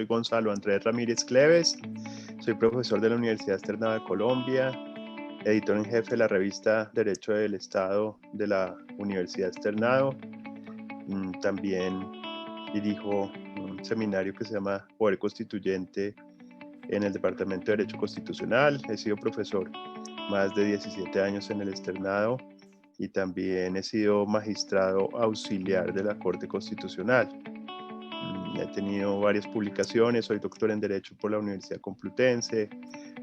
soy Gonzalo Andrés Ramírez Cleves, soy profesor de la Universidad Externado de Colombia, editor en jefe de la revista Derecho del Estado de la Universidad Externado. También dirijo un seminario que se llama Poder Constituyente en el Departamento de Derecho Constitucional. He sido profesor más de 17 años en el Externado y también he sido magistrado auxiliar de la Corte Constitucional. He tenido varias publicaciones, soy doctor en Derecho por la Universidad Complutense,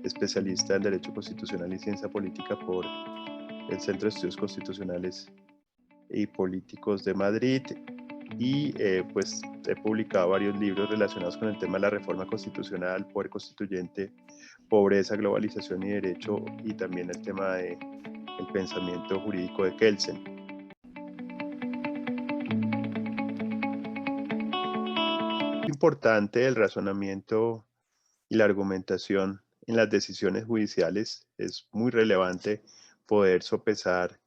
especialista en Derecho Constitucional y Ciencia Política por el Centro de Estudios Constitucionales y Políticos de Madrid, y pues he publicado varios libros relacionados con el tema de la reforma constitucional, poder constituyente, pobreza, globalización y derecho, y también el tema del pensamiento jurídico de Kelsen. Es importante el razonamiento y la argumentación en las decisiones judiciales. Es muy relevante poder sopesar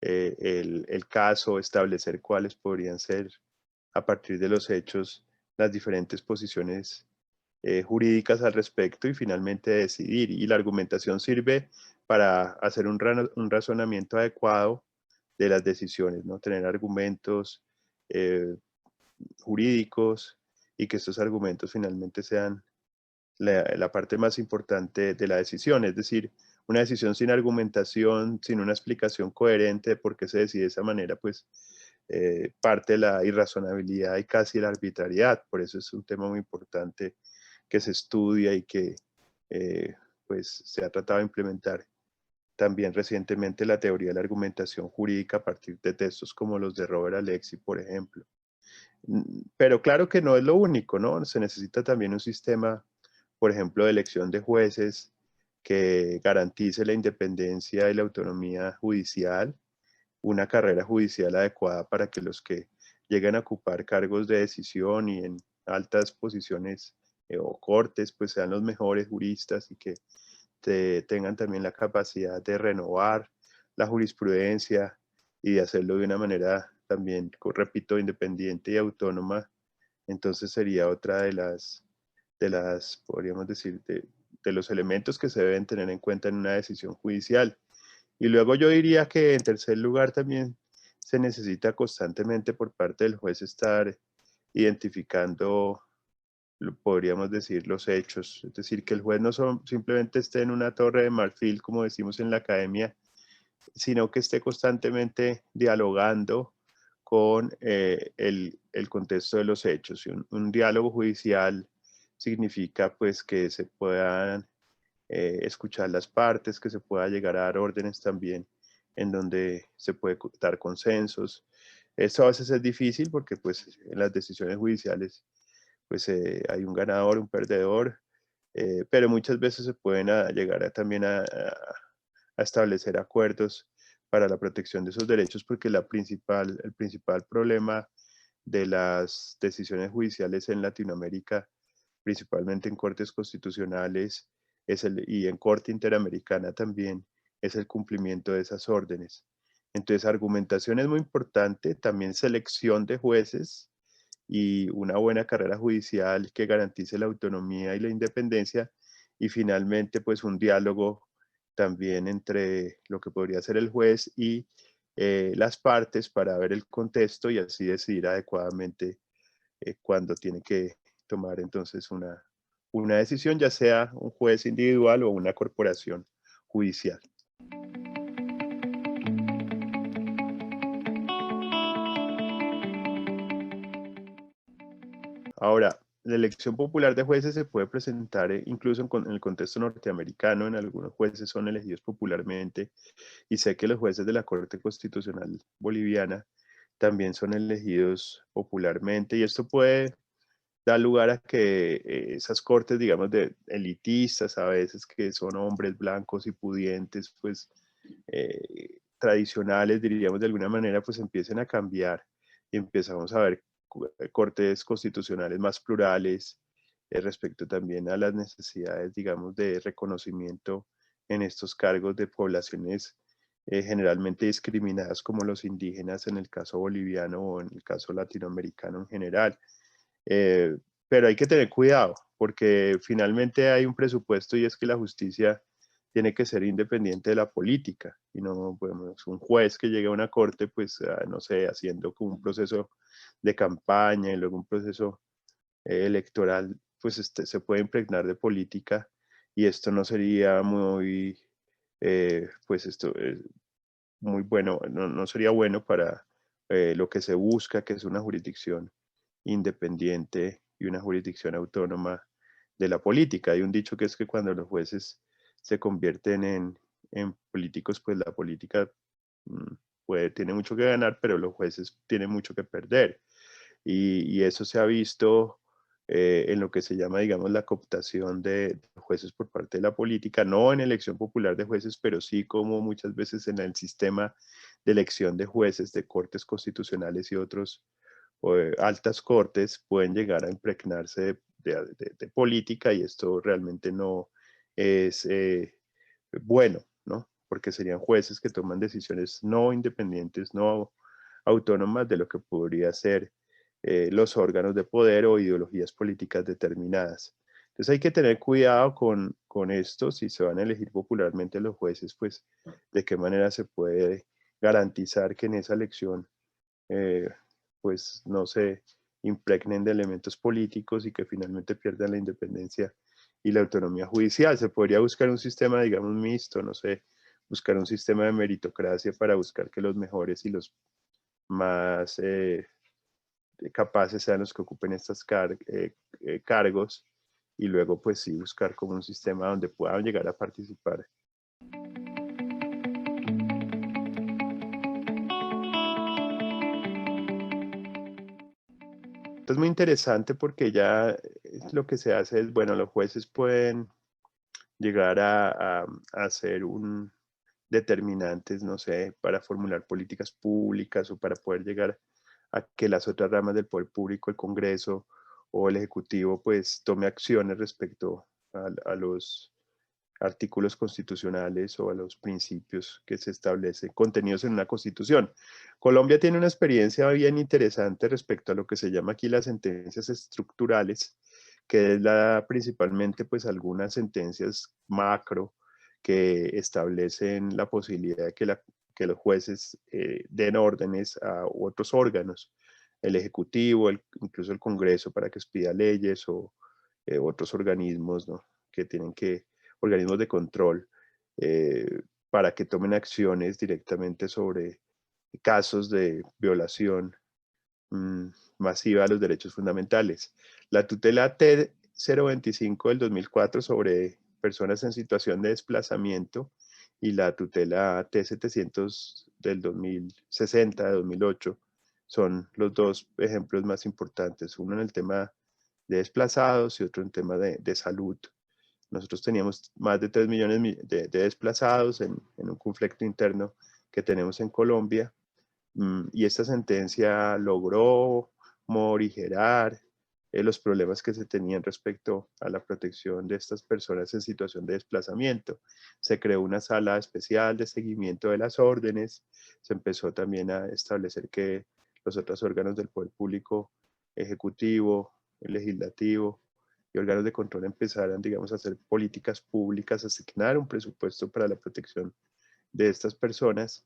el caso, establecer cuáles podrían ser, a partir de los hechos, las diferentes posiciones jurídicas al respecto y finalmente decidir. Y la argumentación sirve para hacer un razonamiento adecuado de las decisiones, ¿no? Tener argumentos jurídicos y que estos argumentos finalmente sean la parte más importante de la decisión. Es decir, una decisión sin argumentación, sin una explicación coherente de por qué se decide de esa manera, pues parte de la irrazonabilidad y casi la arbitrariedad. Por eso es un tema muy importante que se estudia y que pues se ha tratado de implementar también recientemente la teoría de la argumentación jurídica a partir de textos como los de Robert Alexy, por ejemplo. Pero claro que no es lo único, ¿no? Se necesita también un sistema, por ejemplo, de elección de jueces que garantice la independencia y la autonomía judicial, una carrera judicial adecuada para que los que lleguen a ocupar cargos de decisión y en altas posiciones o cortes, pues sean los mejores juristas y que tengan también la capacidad de renovar la jurisprudencia y de hacerlo de una manera también, repito, independiente y autónoma. Entonces sería otra podríamos decir, de los elementos que se deben tener en cuenta en una decisión judicial. Y luego yo diría que en tercer lugar también se necesita constantemente por parte del juez estar identificando, podríamos decir, los hechos. Es decir, que el juez no simplemente esté en una torre de marfil, como decimos en la academia, sino que esté constantemente dialogando con el contexto de los hechos. Y un diálogo judicial significa pues que se puedan escuchar las partes, que se pueda llegar a dar órdenes también en donde se puede dar consensos. Eso a veces es difícil porque pues en las decisiones judiciales pues hay un ganador, un perdedor, pero muchas veces se pueden llegar también a establecer acuerdos para la protección de esos derechos, porque el principal problema de las decisiones judiciales en Latinoamérica, principalmente en cortes constitucionales y en Corte Interamericana también, es el cumplimiento de esas órdenes. Entonces, argumentación es muy importante, también selección de jueces y una buena carrera judicial que garantice la autonomía y la independencia, y finalmente pues un diálogo también entre lo que podría ser el juez y las partes para ver el contexto y así decidir adecuadamente cuando tiene que tomar entonces una decisión, ya sea un juez individual o una corporación judicial. Ahora, la elección popular de jueces se puede presentar incluso en el contexto norteamericano. En algunos jueces son elegidos popularmente y sé que los jueces de la Corte Constitucional Boliviana también son elegidos popularmente, y esto puede dar lugar a que esas cortes, digamos, de elitistas a veces, que son hombres blancos y pudientes, pues tradicionales, diríamos de alguna manera, pues empiecen a cambiar y empezamos a ver cortes constitucionales más plurales respecto también a las necesidades, digamos, de reconocimiento en estos cargos de poblaciones generalmente discriminadas como los indígenas en el caso boliviano o en el caso latinoamericano en general. pero hay que tener cuidado, porque finalmente hay un presupuesto y es que la justicia tiene que ser independiente de la política y no, bueno, un juez que llegue a una corte, pues, no sé, haciendo como un proceso de campaña y luego un proceso electoral, pues se puede impregnar de política y esto no sería muy, pues esto, muy bueno, no sería bueno para lo que se busca, que es una jurisdicción independiente y una jurisdicción autónoma de la política. Hay un dicho que es que cuando los jueces se convierten en políticos, pues la política mm, tiene mucho que ganar, pero los jueces tienen mucho que perder. Y eso se ha visto en lo que se llama, digamos, la cooptación de jueces por parte de la política, no en elección popular de jueces, pero sí como muchas veces en el sistema de elección de jueces de cortes constitucionales y otros altas cortes pueden llegar a impregnarse de política y esto realmente no es bueno, ¿no? Porque serían jueces que toman decisiones no independientes, no autónomas de lo que podría ser los órganos de poder o ideologías políticas determinadas. Entonces hay que tener cuidado con esto, si se van a elegir popularmente los jueces, pues de qué manera se puede garantizar que en esa elección eh, pues no se impregnen de elementos políticos y que finalmente pierdan la independencia y la autonomía judicial. Se podría buscar un sistema, digamos, mixto, no sé, buscar un sistema de meritocracia para buscar que los mejores y los más capaces sean los que ocupen estos cargos y luego pues sí buscar como un sistema donde puedan llegar a participar. Esto es muy interesante porque ya lo que se hace es, bueno, los jueces pueden llegar a ser un determinantes, no sé, para formular políticas públicas o para poder llegar a que las otras ramas del poder público, el Congreso o el Ejecutivo, pues tome acciones respecto a los artículos constitucionales o a los principios que se establecen contenidos en una constitución. Colombia tiene una experiencia bien interesante respecto a lo que se llama aquí las sentencias estructurales, que es principalmente pues algunas sentencias macro que establecen la posibilidad de que los jueces den órdenes a otros órganos, el Ejecutivo, incluso el Congreso para que expida leyes o otros organismos, ¿no? Que tienen que organismos de control para que tomen acciones directamente sobre casos de violación masiva de los derechos fundamentales. La tutela T025 del 2004 sobre personas en situación de desplazamiento y la tutela T700 del 2060, de 2008, son los dos ejemplos más importantes, uno en el tema de desplazados y otro en tema de salud. Nosotros teníamos más de 3 millones de desplazados en un conflicto interno que tenemos en Colombia y esta sentencia logró morigerar los problemas que se tenían respecto a la protección de estas personas en situación de desplazamiento. Se creó una sala especial de seguimiento de las órdenes, se empezó también a establecer que los otros órganos del poder público, ejecutivo, legislativo, y órganos de control empezaran, digamos, a hacer políticas públicas, a asignar un presupuesto para la protección de estas personas.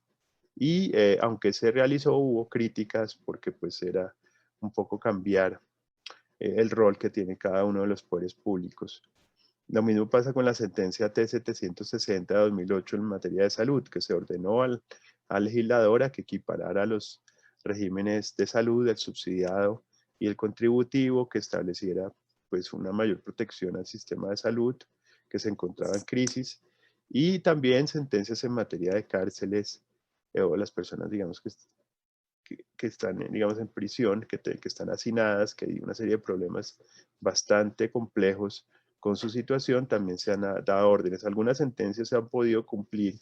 Y aunque se realizó, hubo críticas porque pues era un poco cambiar el rol que tiene cada uno de los poderes públicos. Lo mismo pasa con la sentencia T760 de 2008 en materia de salud, que se ordenó al legislador a que equiparara los regímenes de salud, el subsidiado y el contributivo, que estableciera pues una mayor protección al sistema de salud que se encontraba en crisis, y también sentencias en materia de cárceles o las personas, digamos, que están, digamos, en prisión, que están hacinadas, que hay una serie de problemas bastante complejos con su situación, también se han dado órdenes. Algunas sentencias se han podido cumplir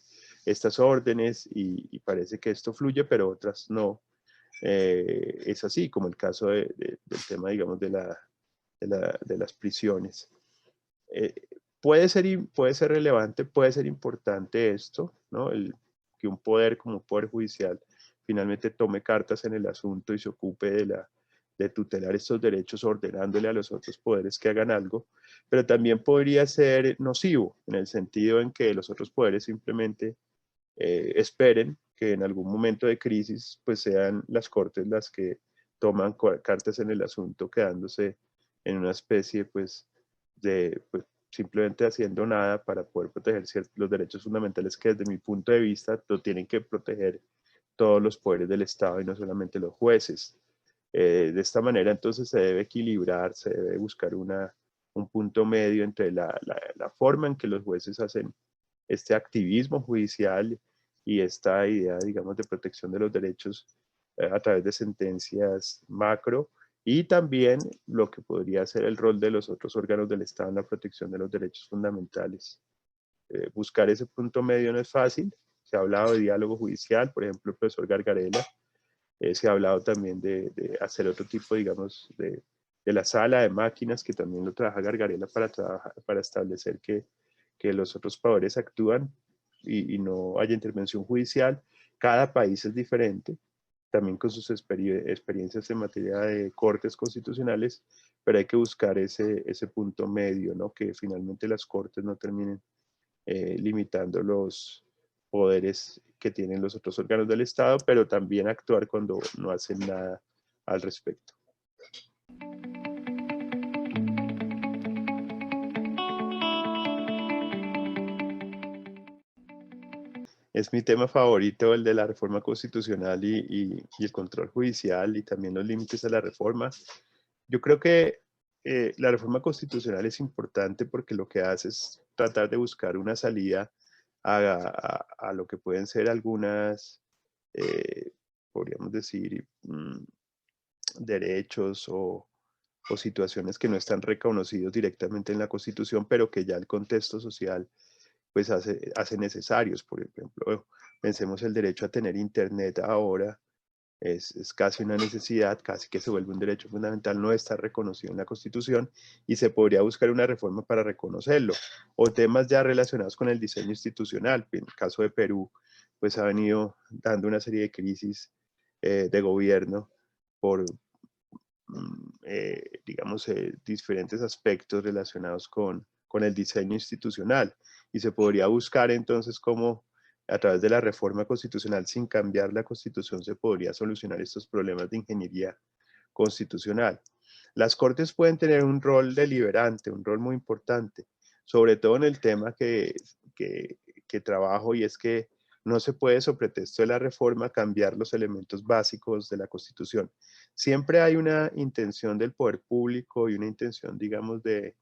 estas órdenes y parece que esto fluye, pero otras no. Es así, como el caso del tema, digamos, de las prisiones. Eh, puede ser relevante, puede ser importante esto, ¿no? Que un poder como un poder judicial finalmente tome cartas en el asunto y se ocupe de tutelar estos derechos ordenándole a los otros poderes que hagan algo, pero también podría ser nocivo en el sentido en que los otros poderes simplemente esperen que en algún momento de crisis pues sean las cortes las que toman cartas en el asunto, quedándose en una especie pues de pues, simplemente haciendo nada para poder proteger los derechos fundamentales que desde mi punto de vista lo tienen que proteger todos los poderes del Estado y no solamente los jueces. De esta manera entonces se debe equilibrar, se debe buscar un punto medio entre la forma en que los jueces hacen este activismo judicial y esta idea, digamos, de protección de los derechos a través de sentencias macro y también lo que podría ser el rol de los otros órganos del Estado en la protección de los derechos fundamentales. Buscar ese punto medio no es fácil. Se ha hablado de diálogo judicial, por ejemplo, el profesor Gargarella. Se ha hablado también de hacer otro tipo, digamos, de la sala de máquinas, que también lo trabaja Gargarella para establecer que los otros poderes actúan y no haya intervención judicial. Cada país es diferente, también con sus experiencias en materia de cortes constitucionales, pero hay que buscar ese punto medio, ¿no? Que finalmente las cortes no terminen limitando los poderes que tienen los otros órganos del Estado, pero también actuar cuando no hacen nada al respecto. Es mi tema favorito, el de la reforma constitucional y el control judicial y también los límites a la reforma. Yo creo que la reforma constitucional es importante porque lo que hace es tratar de buscar una salida a lo que pueden ser algunas, podríamos decir, derechos o situaciones que no están reconocidos directamente en la Constitución, pero que ya el contexto social pues hace necesarios. Por ejemplo, pensemos el derecho a tener internet ahora, es casi una necesidad, casi que se vuelve un derecho fundamental, no está reconocido en la Constitución y se podría buscar una reforma para reconocerlo. O temas ya relacionados con el diseño institucional. En el caso de Perú, pues ha venido dando una serie de crisis de gobierno por, digamos, diferentes aspectos relacionados con el diseño institucional. Y se podría buscar entonces cómo a través de la reforma constitucional, sin cambiar la constitución, se podría solucionar estos problemas de ingeniería constitucional. Las cortes pueden tener un rol deliberante, un rol muy importante, sobre todo en el tema que trabajo, y es que no se puede, sobre pretexto de la reforma, cambiar los elementos básicos de la Constitución. Siempre hay una intención del poder público y una intención, digamos, del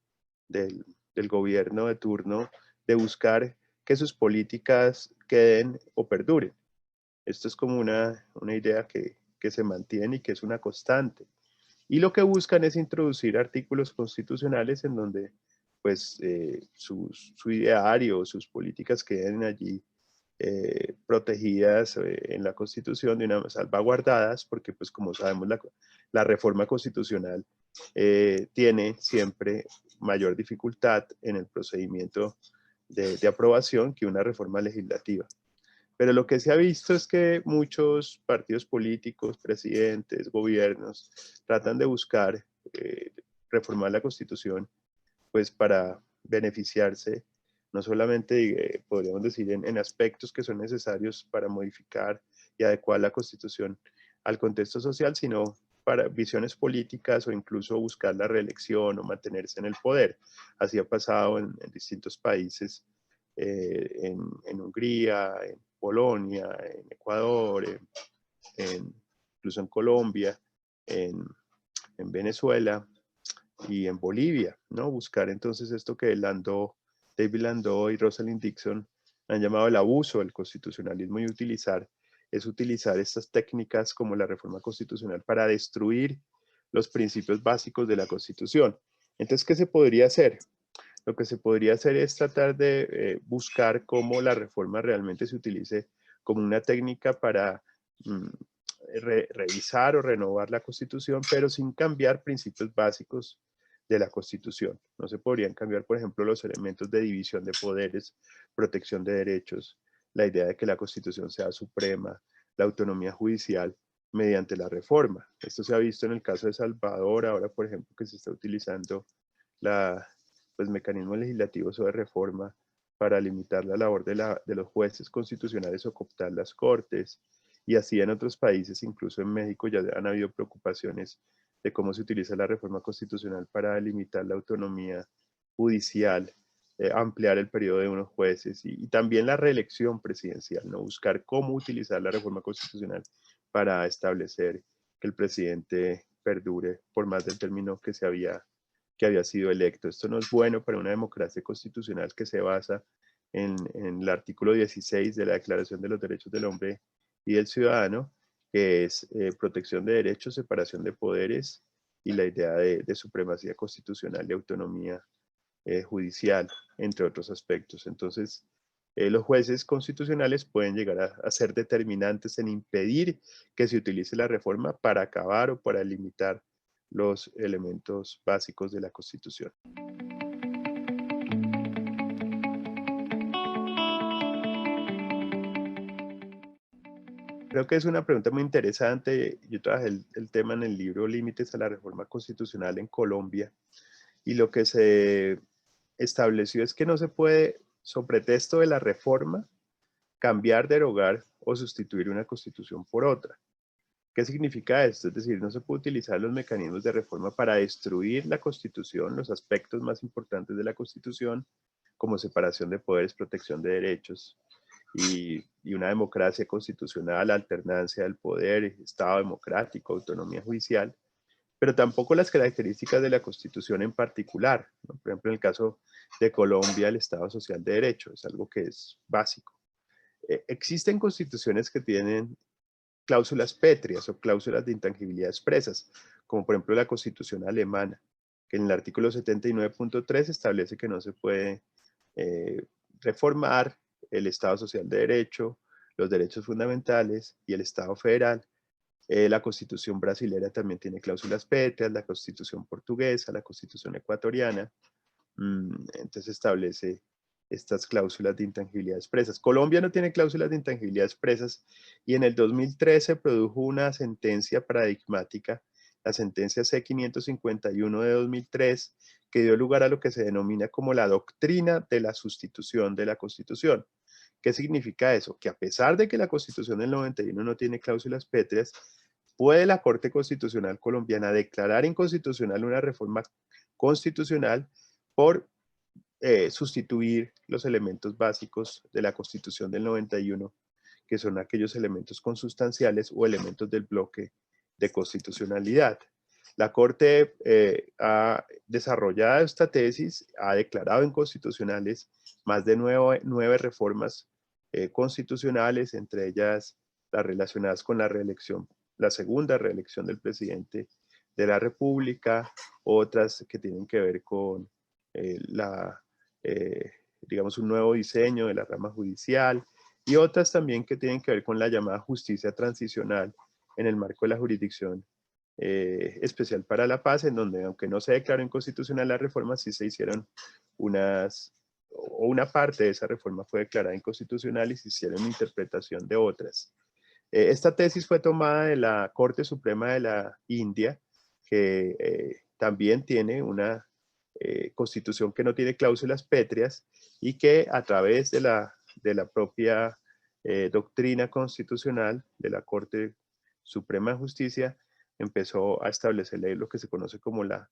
gobierno de turno de buscar que sus políticas queden o perduren. Esto es como una idea que se mantiene y que es una constante. Y lo que buscan es introducir artículos constitucionales en donde pues su ideario, sus políticas queden allí protegidas en la Constitución, de una salvaguardadas, porque pues como sabemos la reforma constitucional tiene siempre mayor dificultad en el procedimiento de aprobación que una reforma legislativa. Pero lo que se ha visto es que muchos partidos políticos, presidentes, gobiernos, tratan de buscar reformar la Constitución pues para beneficiarse, no solamente, podríamos decir, en aspectos que son necesarios para modificar y adecuar la Constitución al contexto social, sino para visiones políticas o incluso buscar la reelección o mantenerse en el poder. Así ha pasado en distintos países, en Hungría, en Polonia, en Ecuador, incluso en Colombia, en Venezuela y en Bolivia, ¿no? Buscar entonces esto que David Landau y Rosalind Dixon han llamado el abuso del constitucionalismo y utilizar estas técnicas como la reforma constitucional para destruir los principios básicos de la Constitución. Entonces, ¿qué se podría hacer? Lo que se podría hacer es tratar de buscar cómo la reforma realmente se utilice como una técnica para revisar o renovar la Constitución, pero sin cambiar principios básicos de la Constitución. No se podrían cambiar, por ejemplo, los elementos de división de poderes, protección de derechos, la idea de que la Constitución sea suprema, la autonomía judicial, mediante la reforma. Esto se ha visto en el caso de Salvador, ahora por ejemplo que se está utilizando pues, mecanismos legislativos o de reforma para limitar la labor de los jueces constitucionales o cooptar las cortes, y así en otros países, incluso en México ya han habido preocupaciones de cómo se utiliza la reforma constitucional para limitar la autonomía judicial, ampliar el periodo de unos jueces y también la reelección presidencial, ¿no? Buscar cómo utilizar la reforma constitucional para establecer que el presidente perdure por más del término que había sido electo. Esto no es bueno para una democracia constitucional que se basa en el artículo 16 de la Declaración de los Derechos del Hombre y del Ciudadano, que es protección de derechos, separación de poderes y la idea de supremacía constitucional y autonomía judicial, entre otros aspectos. Entonces, los jueces constitucionales pueden llegar a ser determinantes en impedir que se utilice la reforma para acabar o para limitar los elementos básicos de la Constitución. Creo que es una pregunta muy interesante. Yo trabajé el tema en el libro Límites a la Reforma Constitucional en Colombia, y lo que se estableció es que no se puede, sobre pretexto de la reforma, cambiar, derogar o sustituir una constitución por otra. ¿Qué significa esto? Es decir, no se puede utilizar los mecanismos de reforma para destruir la Constitución, los aspectos más importantes de la Constitución, como separación de poderes, protección de derechos y una democracia constitucional, alternancia del poder, Estado democrático, autonomía judicial, pero tampoco las características de la Constitución en particular, ¿no? Por ejemplo, en el caso de Colombia, el Estado social de derecho, es algo que es básico. Existen constituciones que tienen cláusulas pétreas o cláusulas de intangibilidad expresas, como por ejemplo la Constitución alemana, que en el artículo 79.3 establece que no se puede reformar el Estado social de derecho, los derechos fundamentales y el Estado federal. La Constitución brasilera también tiene cláusulas pétreas, la Constitución portuguesa, la Constitución ecuatoriana, entonces establece estas cláusulas de intangibilidad expresas. Colombia no tiene cláusulas de intangibilidad expresas, y en el 2013 produjo una sentencia paradigmática, la sentencia C-551 de 2003, que dio lugar a lo que se denomina como la doctrina de la sustitución de la Constitución. ¿Qué significa eso? Que a pesar de que la Constitución del 91 no tiene cláusulas pétreas, puede la Corte Constitucional colombiana declarar inconstitucional una reforma constitucional por sustituir los elementos básicos de la Constitución del 91, que son aquellos elementos consustanciales o elementos del bloque de constitucionalidad. La Corte ha desarrollado esta tesis, ha declarado inconstitucionales más de nueve reformas constitucionales, entre ellas las relacionadas con la reelección, la segunda reelección del presidente de la República, otras que tienen que ver con digamos, un nuevo diseño de la rama judicial, y otras también que tienen que ver con la llamada justicia transicional en el marco de la jurisdicción especial para la paz, en donde, aunque no se declaró inconstitucional la reforma, sí se hicieron una parte de esa reforma fue declarada inconstitucional y se hicieron interpretación de otras. Esta tesis fue tomada de la Corte Suprema de la India, que también tiene una constitución que no tiene cláusulas pétreas y que a través de la propia doctrina constitucional de la Corte Suprema de Justicia empezó a establecer lo que se conoce como la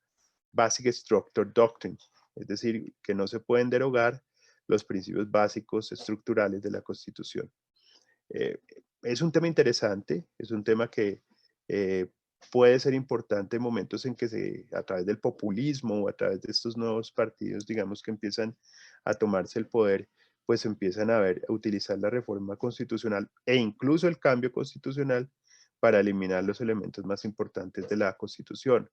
Basic Structure Doctrine, es decir, que no se pueden derogar los principios básicos estructurales de la Constitución. Es un tema interesante, es un tema que puede ser importante en momentos en que a través del populismo o a través de estos nuevos partidos, digamos, que empiezan a tomarse el poder, pues empiezan a utilizar la reforma constitucional e incluso el cambio constitucional para eliminar los elementos más importantes de la Constitución.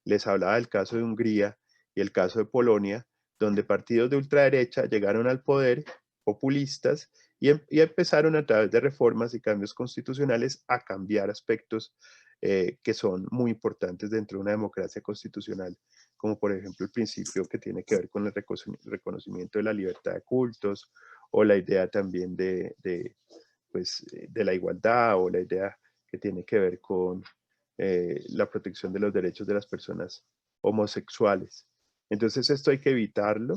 Les hablaba del caso de Hungría y el caso de Polonia, donde partidos de ultraderecha llegaron al poder, populistas, y empezaron a través de reformas y cambios constitucionales a cambiar aspectos que son muy importantes dentro de una democracia constitucional, como por ejemplo el principio que tiene que ver con el reconocimiento de la libertad de cultos, o la idea también pues, de la igualdad, o la idea que tiene que ver con la protección de los derechos de las personas homosexuales. Entonces esto hay que evitarlo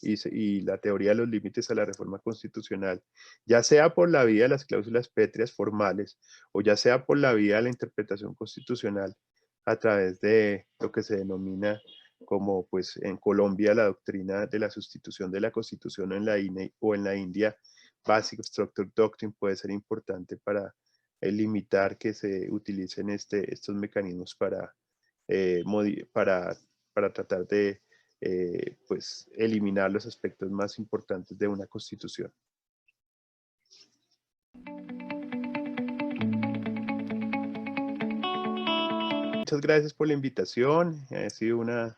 y la teoría de los límites a la reforma constitucional, ya sea por la vía de las cláusulas pétreas formales o ya sea por la vía de la interpretación constitucional a través de lo que se denomina como pues en Colombia la doctrina de la sustitución de la constitución en la INE o en la India Basic Structure Doctrine puede ser importante para limitar que se utilicen estos mecanismos eh, para, para tratar de pues, eliminar los aspectos más importantes de una constitución. Muchas gracias por la invitación. Ha sido una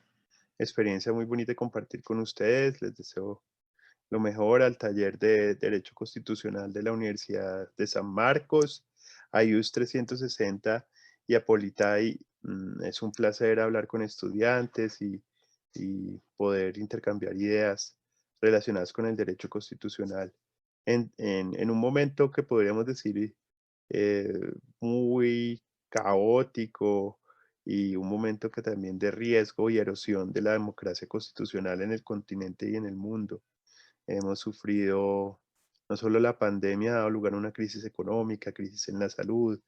experiencia muy bonita de compartir con ustedes. Les deseo lo mejor al taller de Derecho Constitucional de la Universidad de San Marcos, a IUS 360 y a Politay. Es un placer hablar con estudiantes y poder intercambiar ideas relacionadas con el derecho constitucional en un momento que podríamos decir eh, muy caótico y un momento que también de riesgo y erosión de la democracia constitucional en el continente y en el mundo. Hemos sufrido, no solo la pandemia ha dado lugar a una crisis económica, crisis en la salud,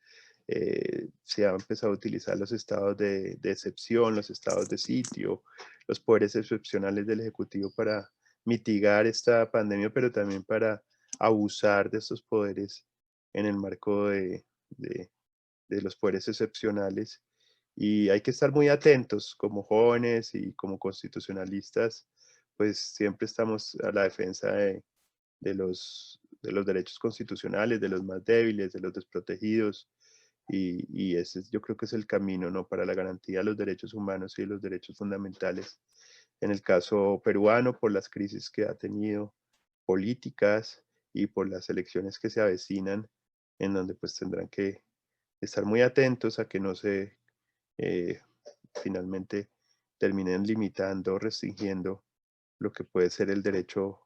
se han empezado a utilizar los estados de excepción, los estados de sitio, los poderes excepcionales del Ejecutivo para mitigar esta pandemia, pero también para abusar de estos poderes en el marco de los poderes excepcionales. Y hay que estar muy atentos como jóvenes y como constitucionalistas, pues siempre estamos a la defensa de los derechos constitucionales, de los más débiles, de los desprotegidos, y ese yo creo que es el camino, ¿no? Para la garantía de los derechos humanos y de los derechos fundamentales. En el caso peruano, por las crisis que ha tenido políticas y por las elecciones que se avecinan, en donde pues tendrán que estar muy atentos a que no se eh, finalmente terminen limitando, restringiendo lo que puede ser el derecho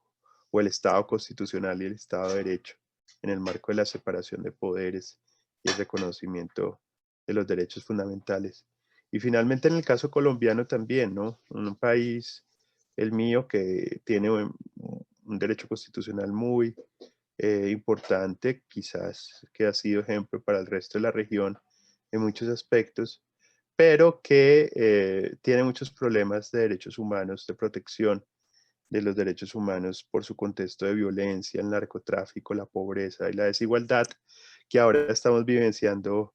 o el Estado constitucional y el Estado de Derecho en el marco de la separación de poderes y el reconocimiento de los derechos fundamentales. Y finalmente en el caso colombiano también, ¿no? Un país, el mío, que tiene un derecho constitucional muy importante, quizás que ha sido ejemplo para el resto de la región en muchos aspectos, pero que tiene muchos problemas de derechos humanos, de protección de los derechos humanos por su contexto de violencia, el narcotráfico, la pobreza y la desigualdad que ahora estamos vivenciando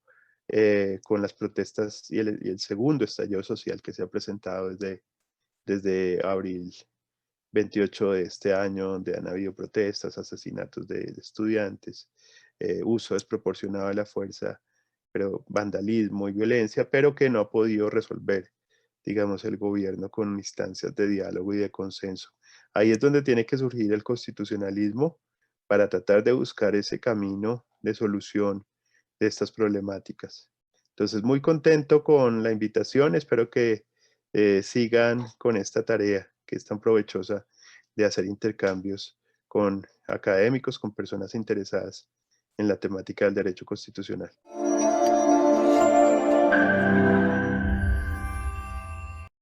con las protestas y el segundo estallido social que se ha presentado desde abril 28 de este año, donde han habido protestas, asesinatos de estudiantes, uso desproporcionado de la fuerza, pero vandalismo y violencia, pero que no ha podido resolver, digamos, el gobierno con instancias de diálogo y de consenso. Ahí es donde tiene que surgir el constitucionalismo para tratar de buscar ese camino de solución de estas problemáticas. Entonces, muy contento con la invitación, espero que sigan con esta tarea que es tan provechosa de hacer intercambios con académicos, con personas interesadas en la temática del derecho constitucional.